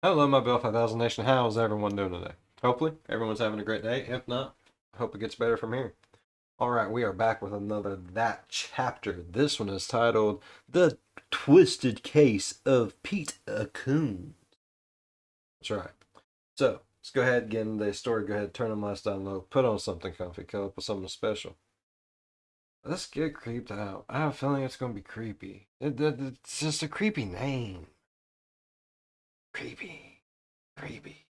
Hello, my Bill 5000 Nation. How's everyone doing today? Hopefully, everyone's having a great day. If not, I hope it gets better from here. All right, we are back with another That chapter. This one is titled The Twisted Case of Pete Coones. That's right. So, let's go ahead and get into the story. Go ahead, turn the lights down low, put on something comfy, come up with something special. Let's get creeped out. I have a feeling it's going to be creepy. It's just a creepy name. Creepy. Creepy.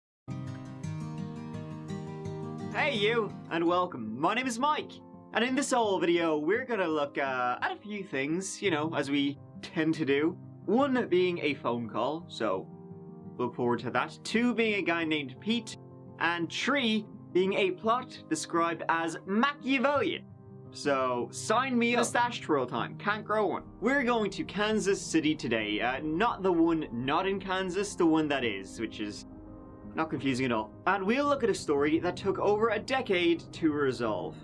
Hey you, and welcome. My name is Mike, and in this whole video we're gonna look at a few things, as we tend to do. One being a phone call, so look forward to that. Two being a guy named Pete, and three being a plot described as Machiavellian. So sign me up. Mustache twirl time, can't grow one. We're going to Kansas City today, not the one not in Kansas, the one that is, which is not confusing at all. And we'll look at a story that took over a decade to resolve.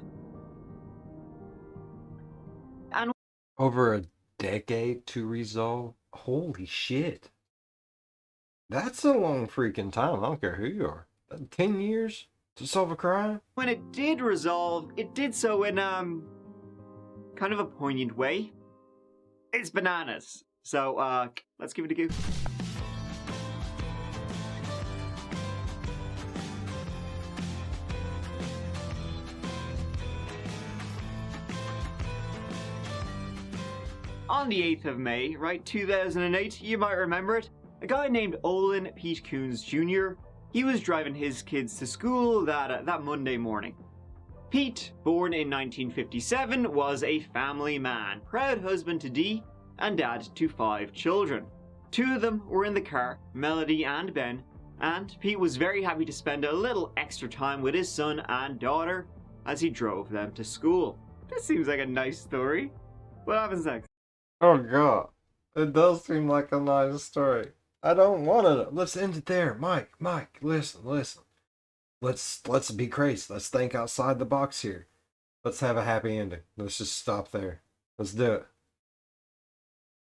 And Over a decade to resolve? Holy shit. That's a long freaking time. I don't care who you are. 10 years to solve a crime? when it did resolve, it did so in, kind of a poignant way. It's bananas. So, let's give it a go. On the 8th of May, right, 2008, you might remember it, a guy named Olin Pete Coones Jr., he was driving his kids to school that Monday morning. Pete, born in 1957, was a family man, proud husband to Dee, and dad to 5 children. 2 of them were in the car, Melody and Ben, and Pete was very happy to spend a little extra time with his son and daughter as he drove them to school. This seems like a nice story. What happens next? Oh god. It does seem like a nice story. I don't want it. Let's end it there. Mike, listen. Let's be crazy. Let's think outside the box here. Let's have a happy ending. Let's just stop there. Let's do it.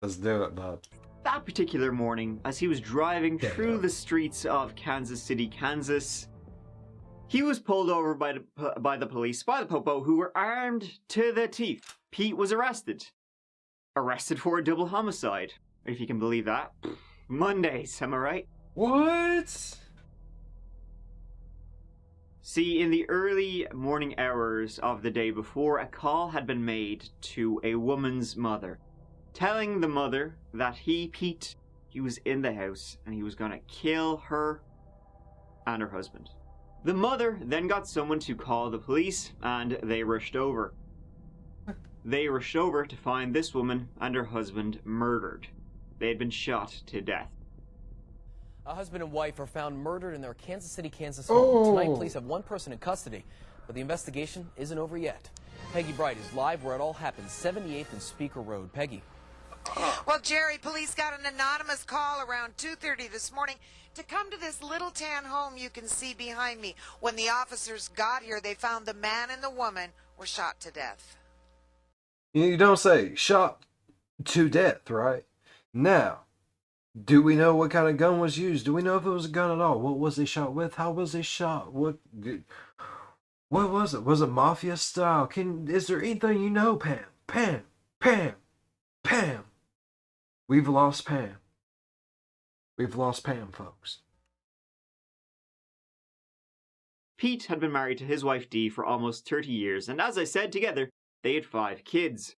Let's do it, bud. That particular morning, as he was driving through the streets of Kansas City, Kansas, he was pulled over by the police, by the popo, who were armed to the teeth. Pete was arrested. Arrested for a double homicide, if you can believe that. Mondays, am I right? What? See, in the early morning hours of the day before, a call had been made to a woman's mother, telling the mother that Pete, he was in the house and he was gonna kill her and her husband. The mother then got someone to call the police, and they rushed over. They rushed over to find this woman and her husband murdered. They had been shot to death. A husband and wife are found murdered in their Kansas City, Kansas home. Tonight, police have one person in custody, but the investigation isn't over yet. Peggy Bright is live where it all happened, 78th and Speaker Road. Peggy. Well, Jerry, police got an anonymous call around 2:30 this morning to come to this little tan home you can see behind me. When the officers got here, they found the man and the woman were shot to death. You don't say shot to death, right? Now, do we know what kind of gun was used? Do we know if it was a gun at all? What was he shot with? How was he shot? What was it? Was it mafia style? Is there anything you know, Pam? Pam. We've lost Pam. We've lost Pam, folks. Pete had been married to his wife Dee for almost 30 years, and as I said, together, they had 5 kids.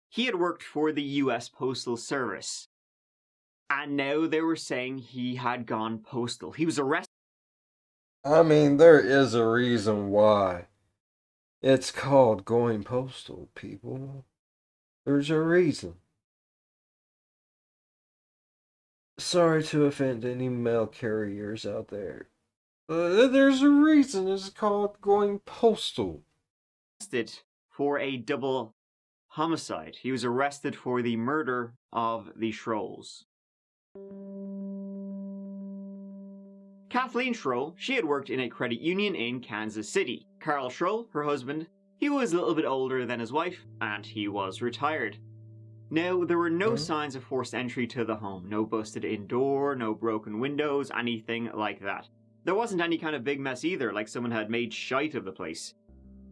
He had worked for the US Postal Service, and now they were saying he had gone postal. He was arrested. I mean, there is a reason why it's called going postal, people. There's a reason. Sorry to offend any mail carriers out there. There's a reason it's called going postal. For a double homicide. He was arrested for the murder of the Schrolls. Kathleen Schroll, she had worked in a credit union in Kansas City. Carl Schroll, her husband, he was a little bit older than his wife, and he was retired. Now, there were no signs of forced entry to the home. No busted-in door, no broken windows, anything like that. There wasn't any kind of big mess either, like someone had made shite of the place.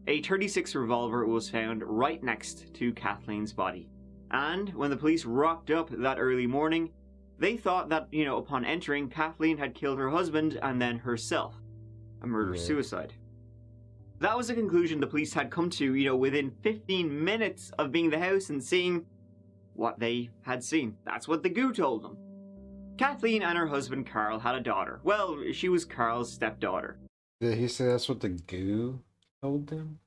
A .36 revolver was found right next to Kathleen's body. And when the police rocked up that early morning, they thought that, upon entering, Kathleen had killed her husband and then herself. A murder-suicide. That was a conclusion the police had come to, within 15 minutes of being in the house and seeing what they had seen. That's what the goo told them. Kathleen and her husband Carl had a daughter. Well, she was Carl's stepdaughter. Did he say that's what the goo told them?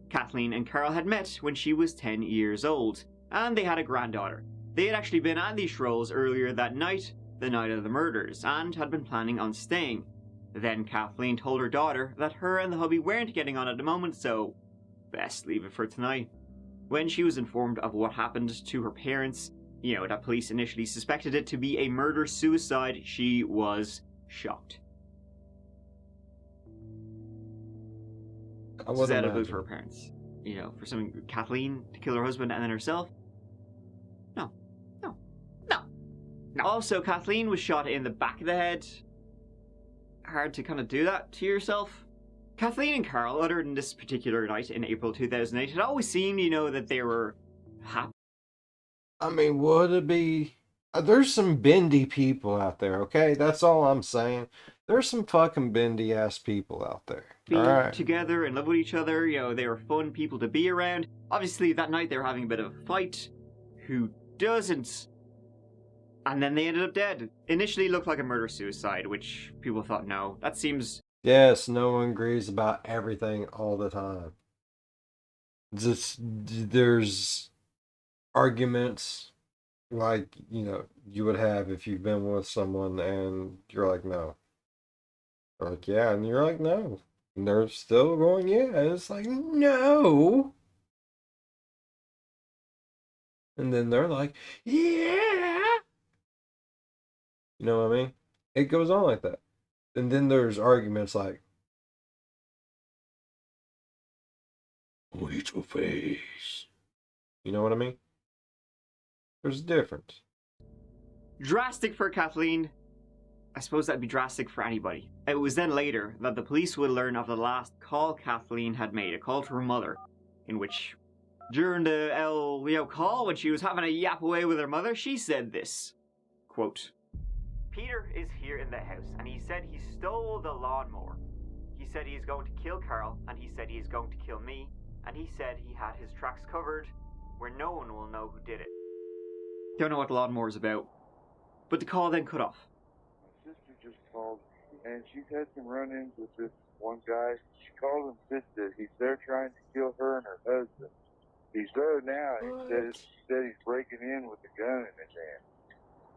Kathleen and Carl had met when she was 10 years old, and they had a granddaughter. They had actually been at these Scrolls earlier that night, the night of the murders, and had been planning on staying. Then Kathleen told her daughter that her and the hubby weren't getting on at the moment, so best leave it for tonight. When she was informed of what happened to her parents, that police initially suspected it to be a murder-suicide, she was shocked. I would Set a imagine. vote for her parents. For Kathleen to kill her husband and then herself? No. Also, Kathleen was shot in the back of the head. Hard to kind of do that to yourself. Kathleen and Carl, other than this particular night in April 2008, had always seemed, that they were happy. I mean, would it be... There's some bendy people out there, okay? That's all I'm saying. There's some fucking bendy-ass people out there. Alright. Together and live with each other. They were fun people to be around. Obviously, that night they were having a bit of a fight. Who doesn't? And then they ended up dead. Initially, it looked like a murder-suicide, which people thought, no, that seems... Yes, no one agrees about everything all the time. There's arguments like, you would have if you've been with someone and you're like, no. They're like, yeah, and you're like, no. And they're still going, yeah, and it's like, no. And then they're like, yeah. You know what I mean? It goes on like that. And then there's arguments like, wait your face. You know what I mean? There's a difference. Drastic for Kathleen. I suppose that'd be drastic for anybody. It was then later that the police would learn of the last call Kathleen had made, a call to her mother, in which, during the call, when she was having a yap away with her mother, she said this, quote, "Peter is here in the house, and he said he stole the lawnmower. He said he is going to kill Carl, and he said he is going to kill me, and he said he had his tracks covered, where no one will know who did it." Don't know what the lawnmower is about, but the call then cut off. My sister just called, and she's had some run-ins with this one guy. She called him sister. He's there trying to kill her and her husband. He's there now. He said he's breaking in with a gun in his hand.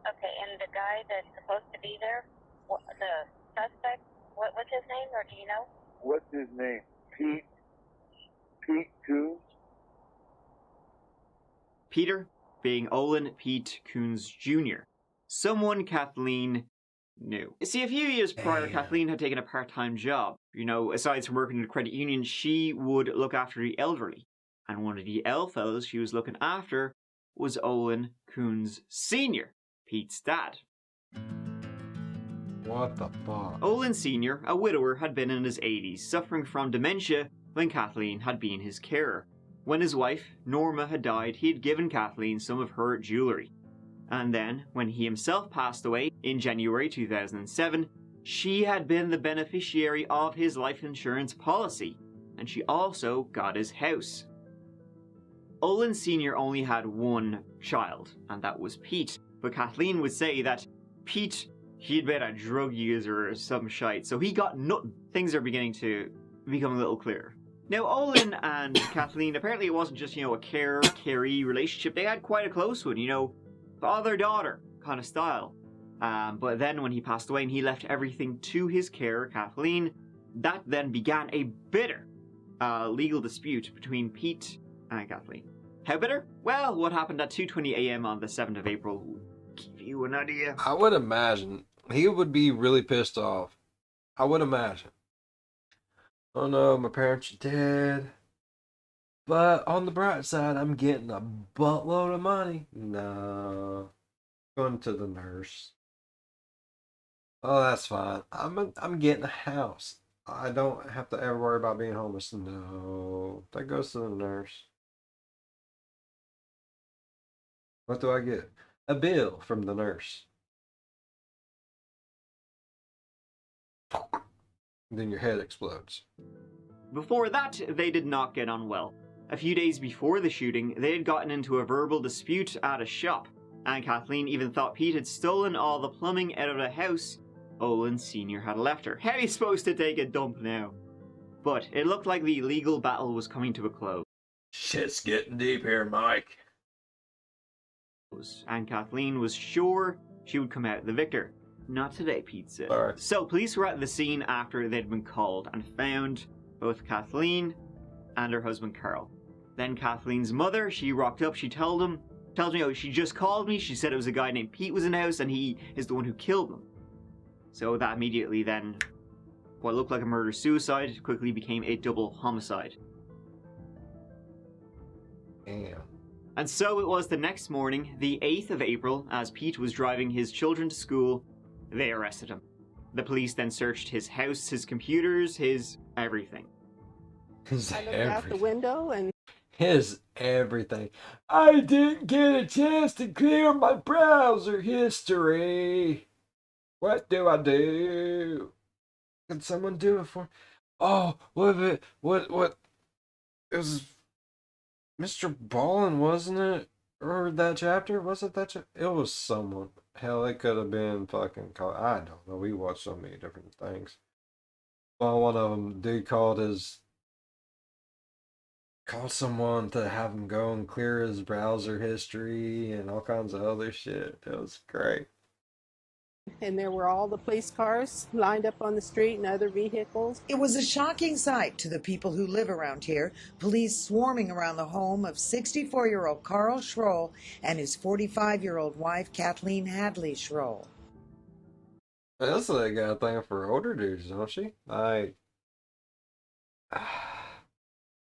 Okay, and the guy that's supposed to be there, the suspect, what's his name, or do you know? What's his name? Pete Coones? Peter being Olin Pete Coones Jr., someone Kathleen knew. See, a few years prior, Kathleen had taken a part-time job. Aside from working in a credit union, she would look after the elderly. And one of the fellows she was looking after was Olin Coones Sr., Pete's dad. What the fuck? Olin Sr., a widower, had been in his 80s, suffering from dementia when Kathleen had been his carer. When his wife, Norma, had died, he had given Kathleen some of her jewellery. And then, when he himself passed away in January 2007, she had been the beneficiary of his life insurance policy, and she also got his house. Olin Sr. only had one child, and that was Pete, but Kathleen would say that Pete, he'd been a drug user or some shite, so he got nothing. Things are beginning to become a little clearer. Now, Olin and Kathleen, apparently it wasn't just, a carer-caree relationship. They had quite a close one, father-daughter kind of style. But then when he passed away and he left everything to his carer, Kathleen, that then began a bitter legal dispute between Pete and Kathleen. How bitter? Well, what happened at 2:20 a.m. on the 7th of April will give you an idea. I would imagine he would be really pissed off. I would imagine. Oh no, my parents are dead. But on the bright side, I'm getting a buttload of money. No. Going to the nurse. Oh, that's fine. I'm getting a house. I don't have to ever worry about being homeless. No. That goes to the nurse. What do I get? A bill from the nurse. Then your head explodes. Before that, they did not get on well. A few days before the shooting, they had gotten into a verbal dispute at a shop, and Kathleen even thought Pete had stolen all the plumbing out of the house Olin Sr. had left her. How are you supposed to take a dump now? But it looked like the legal battle was coming to a close. Shit's getting deep here, Mike. And Kathleen was sure she would come out the victor. Not today, Pete said. Sorry. So police were at the scene after they'd been called and found both Kathleen and her husband Carl. Then Kathleen's mother, she rocked up, she tells me, oh, she just called me, she said it was a guy named Pete was in the house and he is the one who killed them. So that immediately then, what looked like a murder-suicide quickly became a double homicide. Damn. And so it was the next morning, the 8th of April, as Pete was driving his children to school, they arrested him. The police then searched his house, his computers, his everything. His I looked out the window and his everything. I didn't get a chance to clear my browser history. What do I do? Can someone do it for me? Oh, what if it? What? It was Mr. Ballin, wasn't it? Or that chapter? Was it that chapter? It was someone. Hell, it could have been fucking called. I don't know. We watched so many different things. Well, one of them, dude called someone to have him go and clear his browser history and all kinds of other shit. It was great. there were all the police cars lined up on the street and other vehicles. It was a shocking sight to the people who live around here. Police swarming around the home of 64-year-old Carl Schroll and his 45-year-old wife, Kathleen Hadley Schroll. That's they got a thing for older dudes, don't she?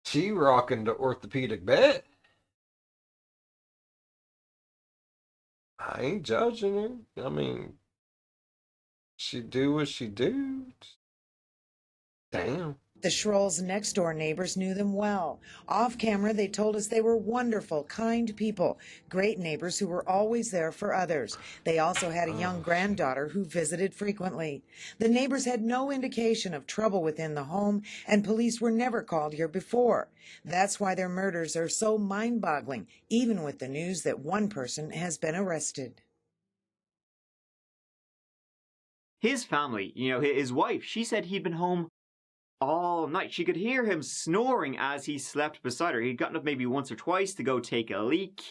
She rocking the orthopedic bed. I ain't judging her. I mean, she do what she do. Damn. The Schrolls' next-door neighbors knew them well. Off camera, they told us they were wonderful, kind people, great neighbors who were always there for others. They also had a young granddaughter who visited frequently. The neighbors had no indication of trouble within the home, and police were never called here before. That's why their murders are so mind-boggling, even with the news that one person has been arrested. His family, his wife, she said he'd been home all night. She could hear him snoring as he slept beside her. He'd gotten up maybe once or twice to go take a leak.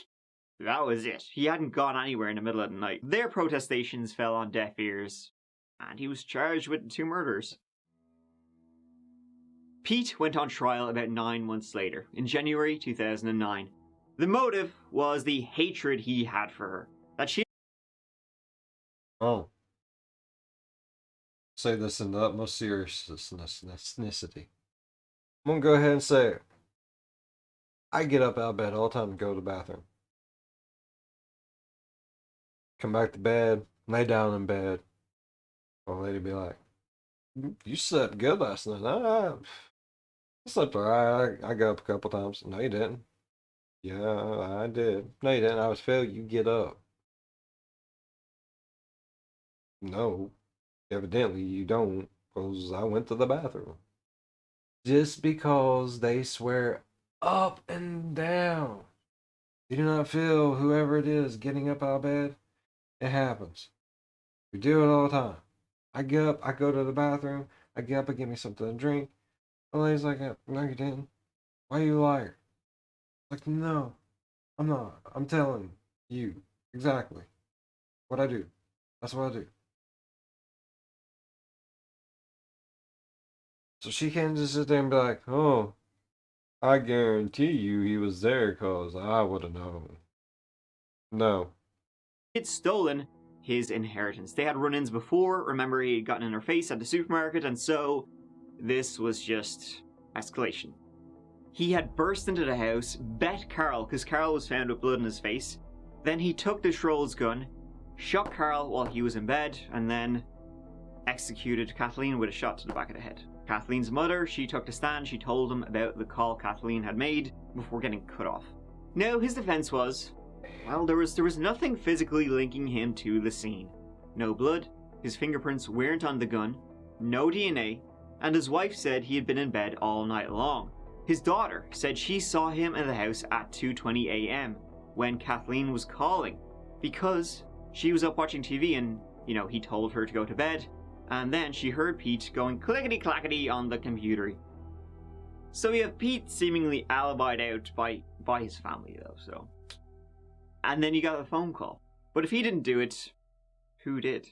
That was it. He hadn't gone anywhere in the middle of the night. Their protestations fell on deaf ears, and he was charged with 2 murders. Pete went on trial about 9 months later, in January 2009. The motive was the hatred he had for her. That she... Oh. Say this in the utmost seriousness. I'm gonna go ahead and say it. I get up out of bed all the time to go to the bathroom. Come back to bed, lay down in bed. Old lady be like, "You slept good last night." I slept alright. I got up a couple times. No, you didn't. Yeah, I did. No, you didn't. I was failed. You get up. No. Evidently, you don't, because I went to the bathroom. Just because they swear up and down. You do not feel whoever it is getting up out of bed. It happens. We do it all the time. I get up, I go to the bathroom, I get up and get me something to drink. The lady's like, "No, you didn't. Why are you a liar?" Like, no, I'm not. I'm telling you exactly what I do. That's what I do. So she can't just sit there and be like, "Oh, I guarantee you he was there because I would have known." No. He'd stolen his inheritance. They had run-ins before. Remember, he had gotten in her face at the supermarket, and so this was just escalation. He had burst into the house, bet Carl, because Carl was found with blood on his face. Then he took the Schroll's gun, shot Carl while he was in bed, and then executed Kathleen with a shot to the back of the head. Kathleen's mother, she took the stand, she told him about the call Kathleen had made before getting cut off. Now, his defense was, well, there was nothing physically linking him to the scene. No blood, his fingerprints weren't on the gun, no DNA, and his wife said he had been in bed all night long. His daughter said she saw him in the house at 2:20 a.m. when Kathleen was calling, because she was up watching TV and, he told her to go to bed, and then she heard Pete going clickety-clackety on the computer. So we have Pete seemingly alibied out by his family, though, so. And then you got the phone call. But if he didn't do it, who did?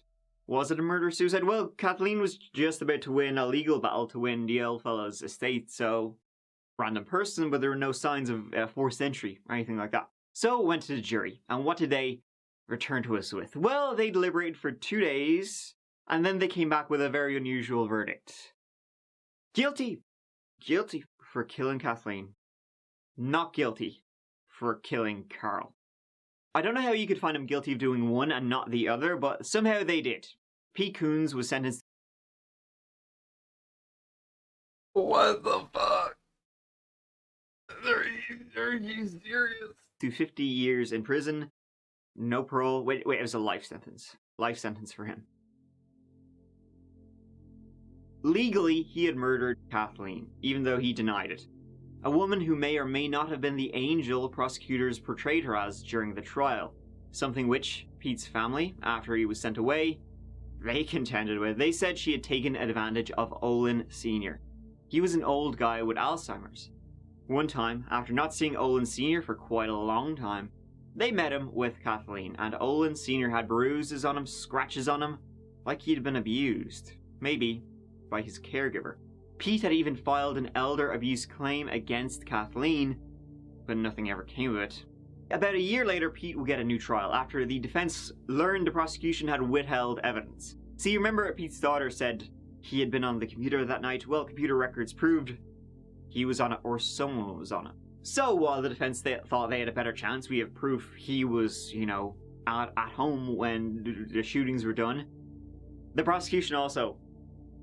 Was it a murder-suicide? Well, Kathleen was just about to win a legal battle to win the old fella's estate, so random person, but there were no signs of forced entry or anything like that. So it went to the jury, and what did they return to us with? Well, they deliberated for 2 days, and then they came back with a very unusual verdict. Guilty. Guilty for killing Kathleen. Not guilty for killing Carl. I don't know how you could find him guilty of doing one and not the other, but somehow they did. Pete Coones was sentenced. What the fuck? Are you serious? To 50 years in prison, no parole. Wait, it was a life sentence. Life sentence for him. Legally, he had murdered Kathleen, even though he denied it. A woman who may or may not have been the angel prosecutors portrayed her as during the trial. Something which Pete's family, after he was sent away, they contended with. They said she had taken advantage of Olin Sr. He was an old guy with Alzheimer's. One time, after not seeing Olin Sr. for quite a long time, they met him with Kathleen, and Olin Sr. had bruises on him, scratches on him, like he'd been abused. Maybe by his caregiver. Pete had even filed an elder abuse claim against Kathleen, but nothing ever came of it. About a year later, Pete would get a new trial after the defense learned the prosecution had withheld evidence. See, remember Pete's daughter said he had been on the computer that night? Well, computer records proved he was on it, or someone was on it. So while the defense thought they had a better chance, we have proof he was, at home when the shootings were done. The prosecution also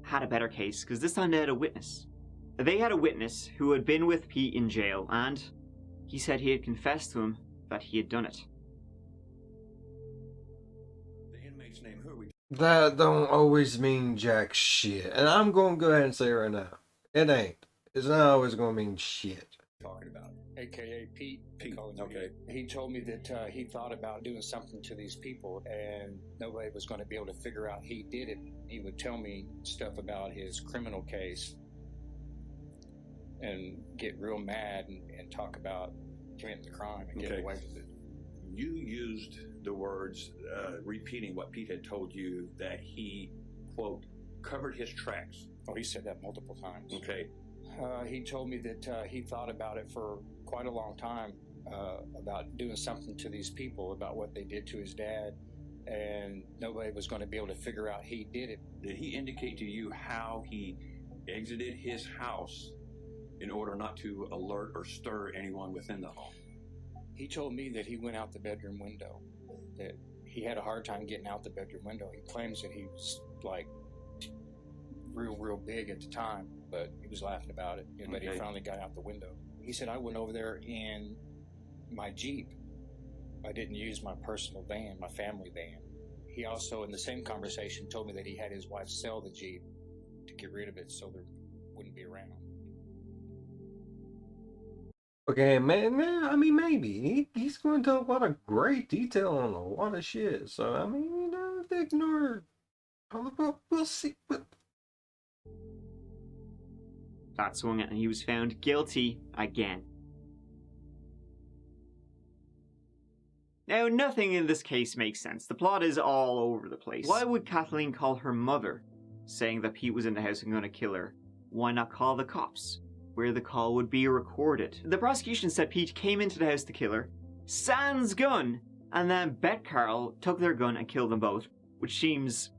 had a better case, because this time they had a witness. They had a witness who had been with Pete in jail, and he said he had confessed to him that he had done it. The inmate's name, who are we? That don't always mean jack shit. And I'm going to go ahead and say right now, it ain't. It's not always going to mean shit. Talking about? AKA Pete. Pete, okay. He told me that he thought about doing something to these people and nobody was going to be able to figure out he did it. He would tell me stuff about his criminal case and get real mad and talk about committing the crime and getting away with it. You used the words, repeating what Pete had told you, that he, quote, covered his tracks. Oh, he said that multiple times. Okay. He told me that he thought about it for quite a long time, about doing something to these people, about what they did to his dad, and nobody was going to be able to figure out he did it. Did he indicate to you how he exited his house in order not to alert or stir anyone within the home? He told me that he went out the bedroom window, that he had a hard time getting out the bedroom window. He claims that he was like real big at the time, but he was laughing about it. But he finally got out the window. He said, I went over there in my Jeep. I didn't use my personal van, my family van. He also, in the same conversation, told me that he had his wife sell the Jeep to get rid of it so there wouldn't be around. Okay, man, I mean, maybe. He's going to a lot of great detail on a lot of shit. So, I mean, ignore. We'll see. But That swung it, and he was found guilty again. Now, nothing in this case makes sense. The plot is all over the place. Why would Kathleen call her mother, saying that Pete was in the house and going to kill her? Why not call the cops, where the call would be recorded? The prosecution said Pete came into the house to kill her, sans gun, and then bet Carl took their gun and killed them both, which seems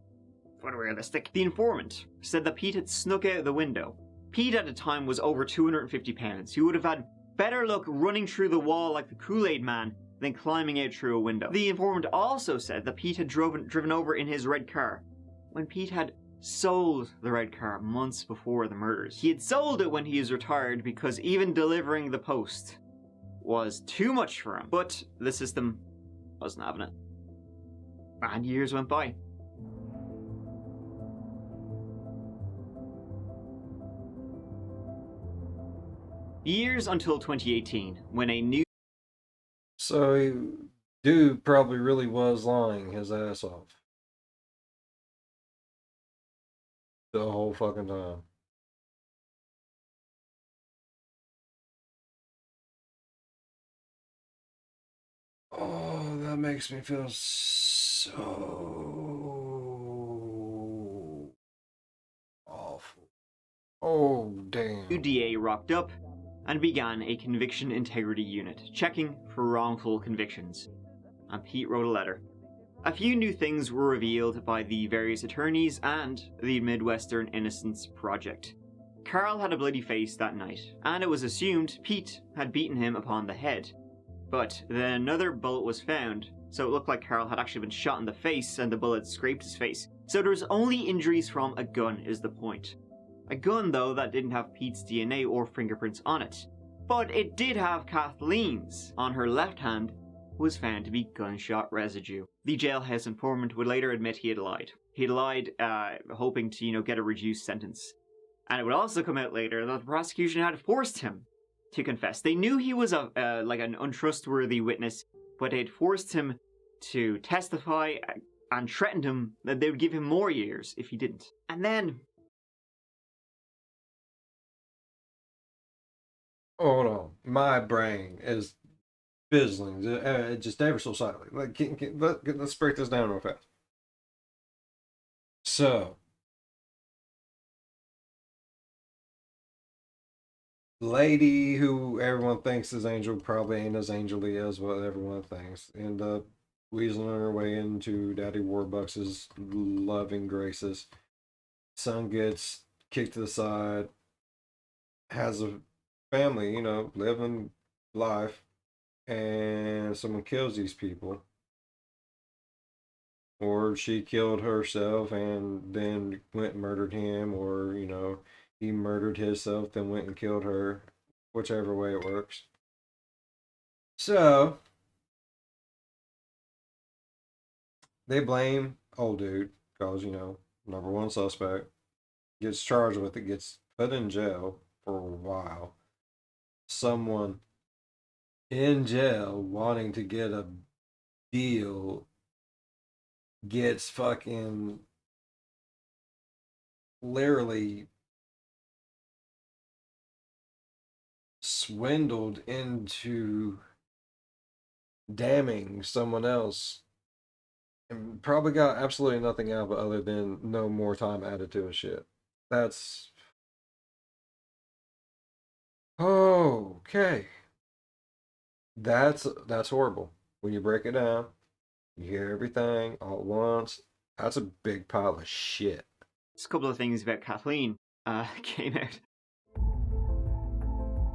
unrealistic. The informant said that Pete had snuck out the window, Pete at the time was over 250 pounds. He would have had better luck running through the wall like the Kool-Aid Man than climbing out through a window. The informant also said that Pete had driven over in his red car when Pete had sold the red car months before the murders. He had sold it when he was retired because even delivering the post was too much for him. But the system wasn't having it. And years went by. Years until 2018, when a new... So, dude probably really was lying his ass off. The whole fucking time. Oh, that makes me feel so awful. Oh, damn. New DA rocked up and began a conviction integrity unit, checking for wrongful convictions. And Pete wrote a letter. A few new things were revealed by the various attorneys and the Midwestern Innocence Project. Carl had a bloody face that night, and it was assumed Pete had beaten him upon the head. But then another bullet was found, so it looked like Carl had actually been shot in the face and the bullet scraped his face. So there was only injuries from a gun is the point. A gun, though, that didn't have Pete's DNA or fingerprints on it. But it did have Kathleen's. On her left hand was found to be gunshot residue. The jailhouse informant would later admit he had lied. He had lied, hoping to, get a reduced sentence. And it would also come out later that the prosecution had forced him to confess. They knew he was like an untrustworthy witness, but they had forced him to testify and threatened him that they would give him more years if he didn't. And then... Hold on. My brain is fizzling, just ever so slightly. Let's break this down real fast. So, lady who everyone thinks is Angel probably ain't as angelly as what everyone thinks. End up weaseling her way into Daddy Warbucks' loving graces. Son gets kicked to the side, has a family, living life, and someone kills these people. Or she killed herself and then went and murdered him, or, he murdered himself, then went and killed her, whichever way it works. So, they blame old dude, because, number one suspect, gets charged with it, gets put in jail for a while. Someone in jail wanting to get a deal gets fucking literally swindled into damning someone else and probably got absolutely nothing out of it other than no more time added to his shit. That's okay. That's horrible. When you break it down, you hear everything all at once. That's a big pile of shit. Just a couple of things about Kathleen came out.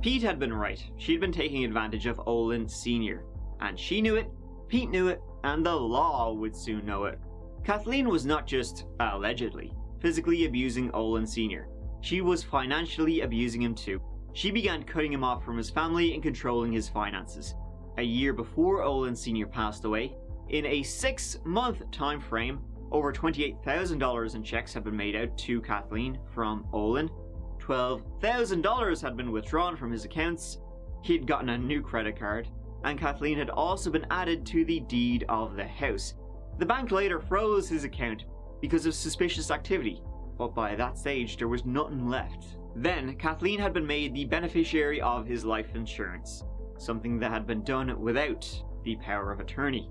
Pete had been right. She'd been taking advantage of Olin Sr. And she knew it, Pete knew it, and the law would soon know it. Kathleen was not just, allegedly, physically abusing Olin Sr. She was financially abusing him too. She began cutting him off from his family and controlling his finances. A year before Olin Sr. passed away, in a 6-month time frame, over $28,000 in checks had been made out to Kathleen from Olin. $12,000 had been withdrawn from his accounts. He'd gotten a new credit card, and Kathleen had also been added to the deed of the house. The bank later froze his account because of suspicious activity, but by that stage there was nothing left. Then, Kathleen had been made the beneficiary of his life insurance, something that had been done without the power of attorney.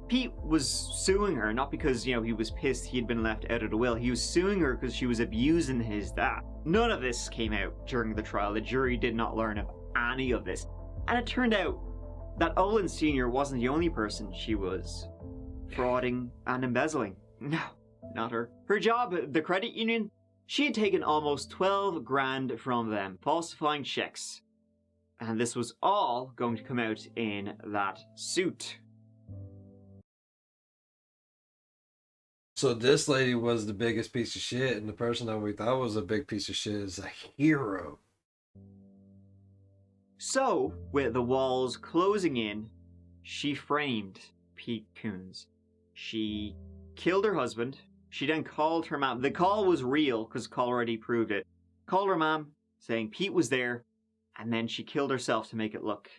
Pete was suing her, not because, he was pissed he had been left out of the will. He was suing her because she was abusing his dad. None of this came out during the trial. The jury did not learn of any of this. And it turned out that Olin Sr. wasn't the only person she was frauding and embezzling. No, not her. Her job at the credit union, She had taken almost 12 grand from them, falsifying checks. And this was all going to come out in that suit. So this lady was the biggest piece of shit, and the person that we thought was a big piece of shit is a hero. So, with the walls closing in, she framed Pete Coones. She killed her husband. She then called her mom. The call was real because the call already proved it. Called her mom saying Pete was there, and then she killed herself to make it look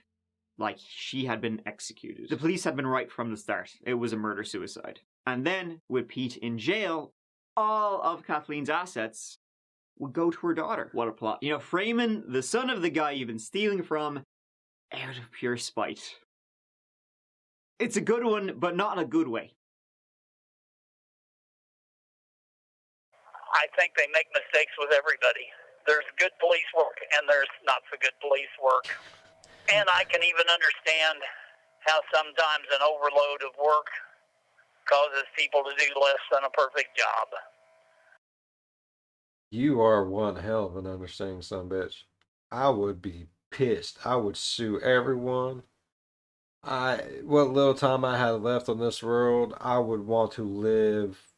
like she had been executed. The police had been right from the start. It was a murder-suicide. And then, with Pete in jail, all of Kathleen's assets would go to her daughter. What a plot. You know, framing the son of the guy you've been stealing from out of pure spite. It's a good one, but not in a good way. I think they make mistakes with everybody. There's good police work and there's not so good police work. And I can even understand how sometimes an overload of work causes people to do less than a perfect job. You are one hell of an understanding son of a bitch. I would be pissed. I would sue everyone. What little time I had left on this world, I would want to live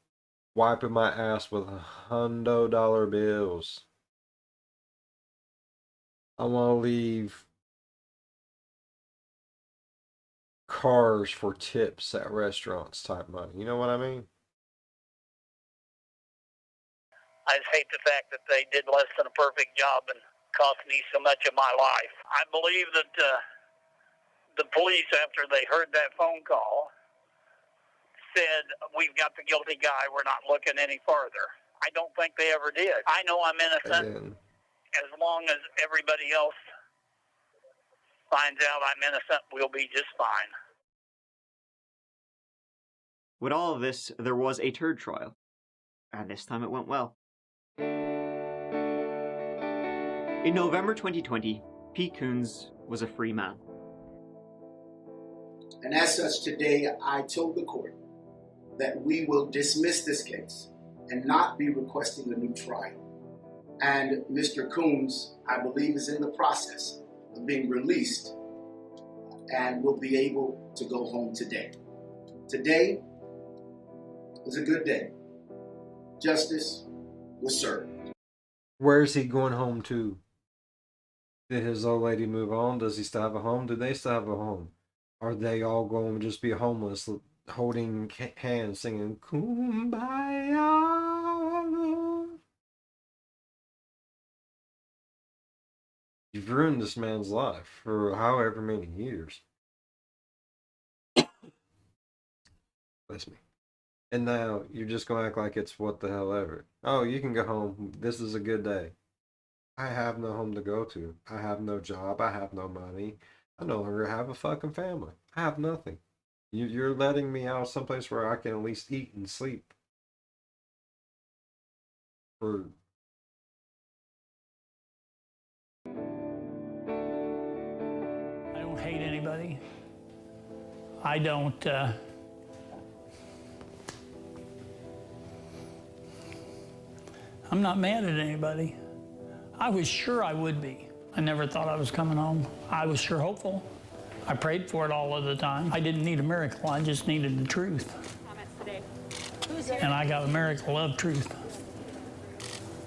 wiping my ass with $100 bills. I want to leave cars for tips at restaurants type money. You know what I mean? I just hate the fact that they did less than a perfect job and cost me so much of my life. I believe that the police, after they heard that phone call, said, "We've got the guilty guy, we're not looking any farther." I don't think they ever did. I know I'm innocent. As long as everybody else finds out I'm innocent, we'll be just fine. With all of this, there was a third trial. And this time it went well. In November 2020, Pete Coones was a free man. And as such, today I told the court that we will dismiss this case and not be requesting a new trial. And Mr. Coones, I believe, is in the process of being released and will be able to go home today. Today was a good day. Justice was served. Where is he going home to? Did his old lady move on? Does he still have a home? Do they still have a home? Are they all going to just be homeless, holding hands, singing Kumbaya? You've ruined this man's life for however many years. Bless me. And now you're just going to act like it's what the hell ever. Oh, you can go home. This is a good day. I have no home to go to. I have no job. I have no money. I no longer have a fucking family. I have nothing. You're letting me out someplace where I can at least eat and sleep. For I don't hate anybody. I don't, I'm not mad at anybody. I was sure I would be. I never thought I was coming home. I was sure hopeful. I prayed for it all of the time. I didn't need a miracle, I just needed the truth. And I got a miracle of truth.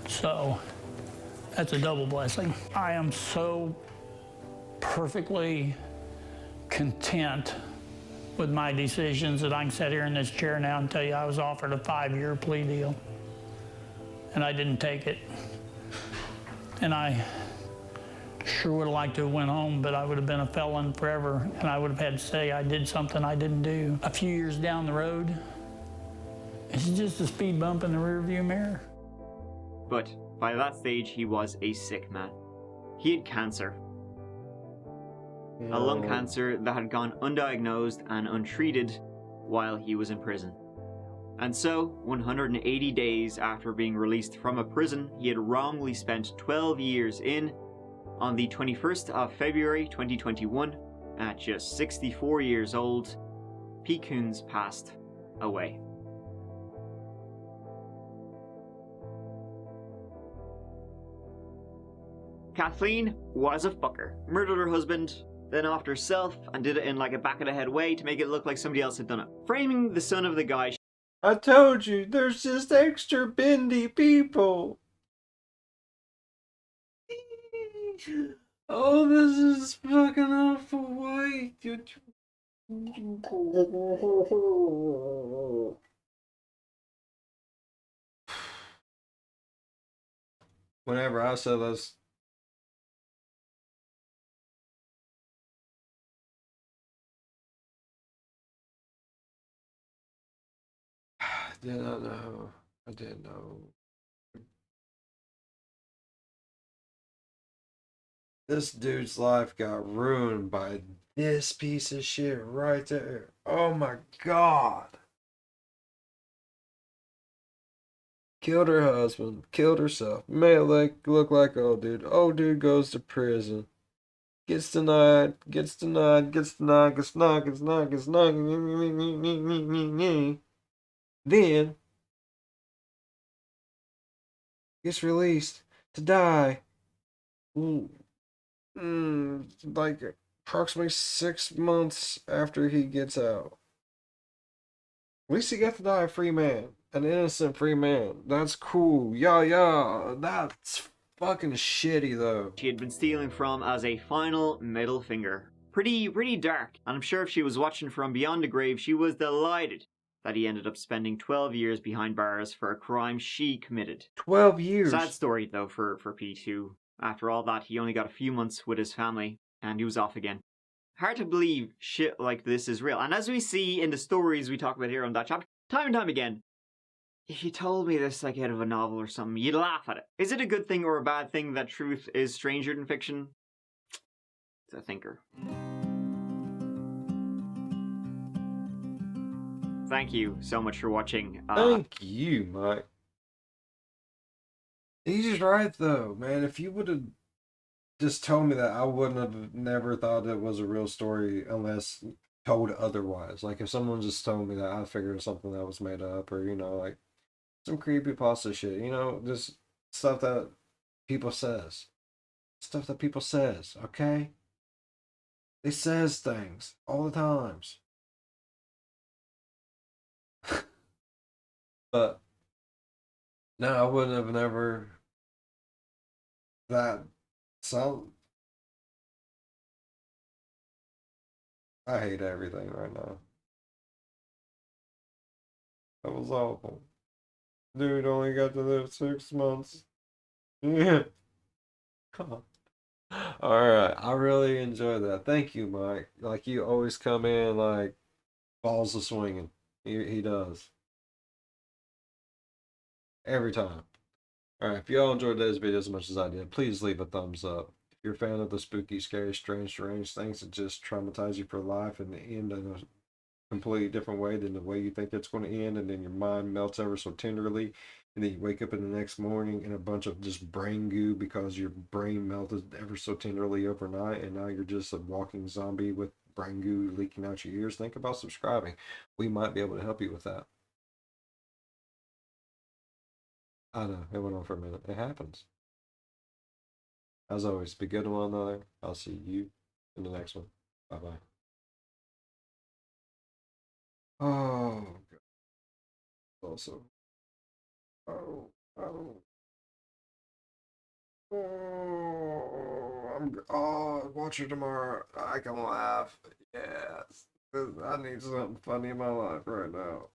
So, that's a double blessing. I am so perfectly content with my decisions that I can sit here in this chair now and tell you I was offered a 5-year plea deal. And I didn't take it. And I sure would have liked to have went home, but I would have been a felon forever, and I would have had to say I did something I didn't do. A few years down the road, it's just a speed bump in the rearview mirror. But by that stage, he was a sick man. He had cancer. A lung cancer that had gone undiagnosed and untreated while he was in prison. And so, 180 days after being released from a prison he had wrongly spent 12 years in, on the 21st of February 2021, at just 64 years old, Pete Coones passed away. Kathleen was a fucker. Murdered her husband, then offed herself, and did it in like a back of the head way to make it look like somebody else had done it. Framing the son of the guy. I told you, there's just extra bendy people. Oh, this is fucking awful white. Whenever I said this, I did not know. I didn't know. This dude's life got ruined by this piece of shit right there. Oh my god. Killed her husband, killed herself, made it look like old dude. Old dude goes to prison. Gets denied, gets denied, gets denied, gets denied, gets denied, gets denied. Then gets released to die. Like approximately 6 months after he gets out. At least he got to die a free man. An innocent free man. That's cool. Yeah. That's fucking shitty though. She had been stealing from as a final middle finger. Pretty dark. And I'm sure if she was watching from beyond the grave, she was delighted that he ended up spending 12 years behind bars for a crime she committed. 12 years. Sad story though for P2. After all that, he only got a few months with his family and he was off again. Hard to believe shit like this is real. And as we see in the stories we talk about here on that chapter, time and time again, if you told me this like out of a novel or something, you'd laugh at it. Is it a good thing or a bad thing that truth is stranger than fiction? It's a thinker. Thank you so much for watching. Thank you, Mike. He's right though, man. If you would have just told me that, I wouldn't have never thought it was a real story unless told otherwise. Like if someone just told me that, I figured it was something that was made up, or like some creepypasta shit. Just stuff that people says. Stuff that people says, okay? They says things all the times. But no, I wouldn't have never that sound. I hate everything right now. That was awful. Dude only got to live 6 months. Yeah. Come on. Alright, I really enjoyed that. Thank you, Mike. Like, you always come in, like, balls a swinging. He does. Every time. Alright, if y'all enjoyed this video as much as I did, please leave a thumbs up. If you're a fan of the spooky, scary, strange things that just traumatize you for life and end in a completely different way than the way you think it's going to end, and then your mind melts ever so tenderly, and then you wake up in the next morning in a bunch of just brain goo because your brain melted ever so tenderly overnight, and now you're just a walking zombie with brain goo leaking out your ears, think about subscribing. We might be able to help you with that. I know, it went on for a minute. It happens. As always, be good to one another. I'll see you in the next one. Bye-bye. Oh, God. Also, oh, watch it tomorrow. I can laugh. Yes. I need something funny in my life right now.